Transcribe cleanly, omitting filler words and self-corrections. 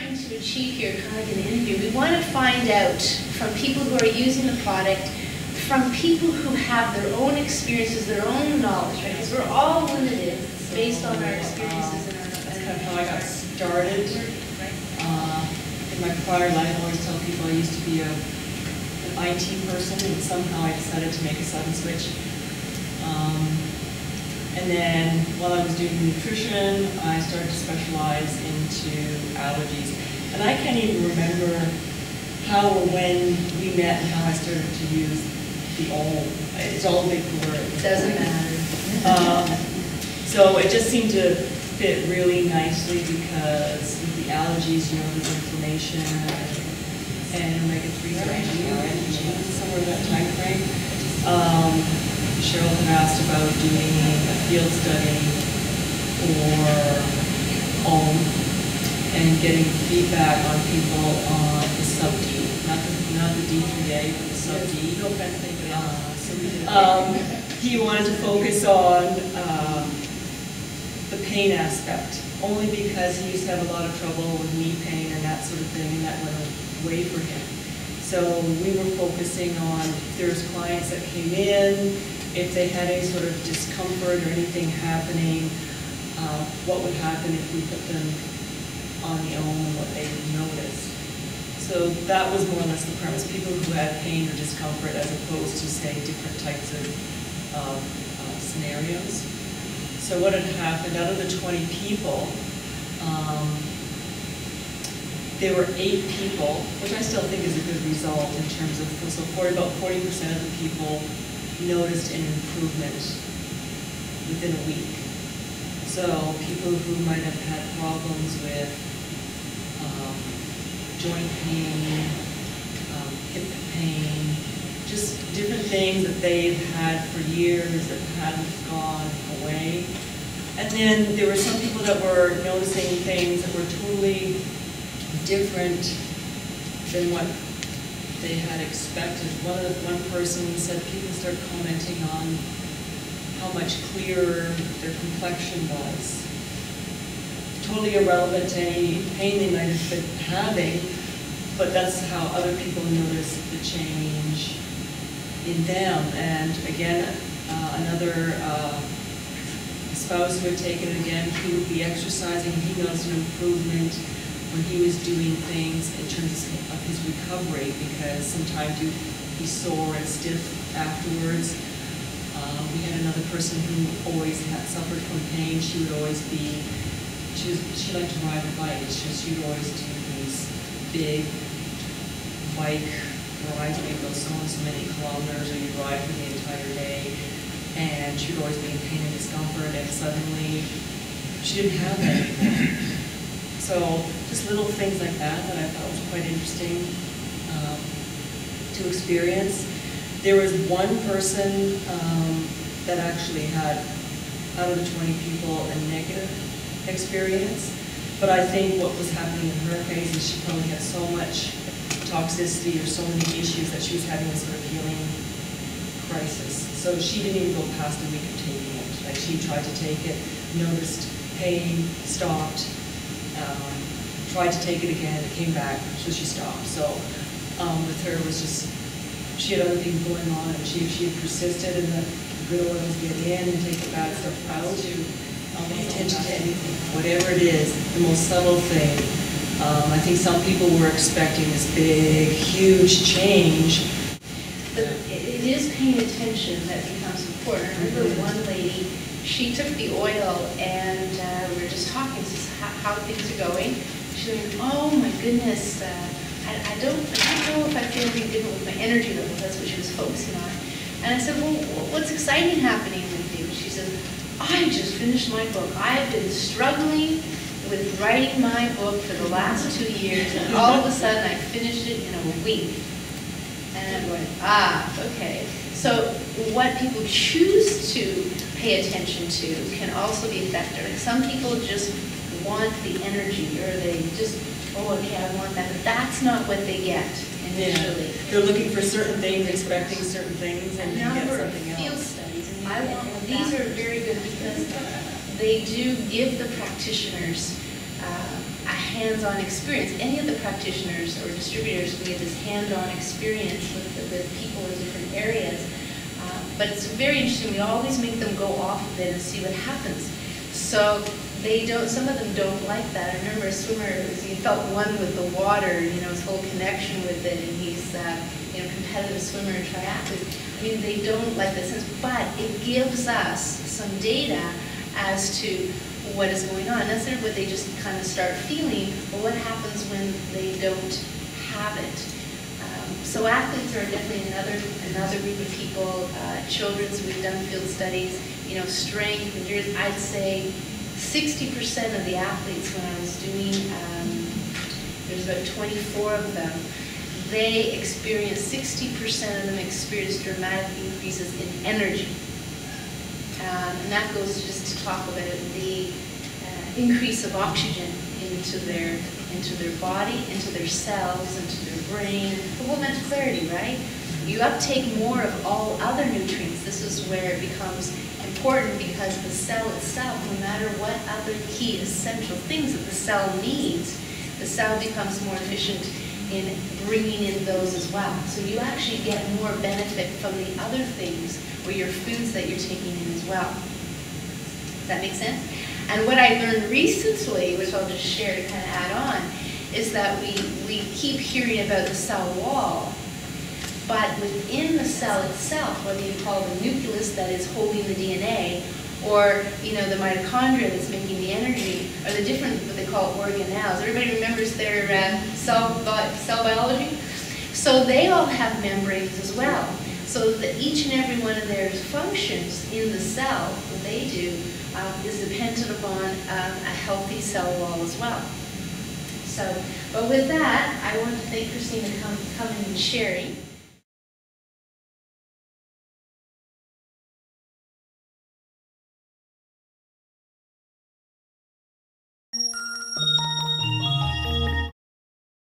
trying to achieve here, kind of like an interview, we want to find out from people who are using the product, from people who have their own experiences, their own knowledge, right? Because we're all limited based on our experiences and our. That's kind of how I got started. In my prior life, I always tell people I used to be an IT person, and somehow I decided to make a sudden switch. And then while I was doing nutrition, I started to specialize into allergies. And I can't even remember how or when we met and how I started to use the Auum. It's all a big word. It doesn't matter. So it just seemed to fit really nicely because with the allergies, you know, there's inflammation and omega-3s are somewhere in that time frame. Cheryl had asked about doing a field study for Auum and getting feedback on people on the sub-D, not the D3A, but the sub-D. No offense, he wanted to focus on the pain aspect, only because he used to have a lot of trouble with knee pain and that sort of thing, and that went away for him. So we were focusing on if there's clients that came in, if they had any sort of discomfort or anything happening, what would happen if we put them on the Auum and what they would notice. So that was more or less the premise, people who had pain or discomfort as opposed to, say, different types of scenarios. So what had happened, out of the 20 people, there were 8 people, which I still think is a good result in terms of, so about 40% of the people noticed an improvement within a week. So people who might have had problems with joint pain, hip pain, just different things that they've had for years that hadn't gone away. And then there were some people that were noticing things that were totally different than what they had expected. One person said people started commenting on how much clearer their complexion was. Totally irrelevant to any pain they might have been having, but that's how other people noticed the change in them. And again, another spouse who had taken it again, he would be exercising, he noticed an improvement when he was doing things in terms of his recovery, because sometimes he'd be sore and stiff afterwards. We had another person who always had suffered from pain. She would always be, she liked to ride a bike. It's just she'd always do these big bike rides where you go so and so many kilometers, or you ride for the entire day, and she'd always be in pain and discomfort, and suddenly she didn't have that anymore. So just little things like that I thought was quite interesting to experience. There was one person that actually had, out of the 20 people, a negative experience. But I think what was happening in her case is she probably had so much toxicity or so many issues that she was having a sort of healing crisis. So she didn't even go past a week of taking it. Like, she tried to take it, noticed pain, stopped, tried to take it again, it came back, so she stopped. So with her, it was just, she had other things going on, and she had persisted, and the good oils get in and take the bad stuff out. Pay attention to anything, whatever it is, the most subtle thing. I think some people were expecting this big, huge change. But it is paying attention that becomes important. I remember one lady, she took the oil, and we were just talking, says how things are going. She went, oh my goodness, I don't know if I feel any different with my energy levels. That's what she was focusing on. And I said, well, what's exciting happening with you? She said, I just finished my book. I've been struggling with writing my book for the last 2 years, and all of a sudden I finished it in a week. And I'm going, okay. So what people choose to pay attention to can also be a factor. And some people just want the energy, or they just, oh, okay, I want that. But that's not what they get initially. Yeah. They're looking for certain things, expecting certain things, and you get something else. Field studies. And these are very good because they do give the practitioners a hands-on experience. Any of the practitioners or distributors can get this hands-on experience with people in different areas. But it's very interesting. We always make them go off of it and see what happens. So they don't. Some of them don't like that. I remember a swimmer. He felt one with the water. You know, his whole connection with it, and he's competitive swimmer and triathlete. I mean, they don't like this sense, but it gives us some data as to what is going on. That's not what they just kind of start feeling, but what happens when they don't have it. So athletes are definitely another group of people. Children's, we've done field studies. You know, strength, endurance. I'd say 60% of the athletes when I was doing, there's about 24 of them. They experience 60% of them experience dramatic increases in energy, and that goes just to talk about the increase of oxygen into their body, into their cells, into their brain, the whole mental clarity, right? You uptake more of all other nutrients. This is where it becomes important because the cell itself, no matter what other key essential things that the cell needs, the cell becomes more efficient in bringing in those as well. So you actually get more benefit from the other things or your foods that you're taking in as well. Does that make sense? And what I learned recently, which I'll just share to kind of add on, is that we keep hearing about the cell wall, but within the cell itself, whether you call it the nucleus that is holding the DNA, or the mitochondria that's making the energy, or the different, what they call organelles. Everybody remembers their cell biology? So they all have membranes as well. So that each and every one of their functions in the cell, what they do, is dependent upon a healthy cell wall as well. So, but with that, I want to thank Christina for coming and sharing.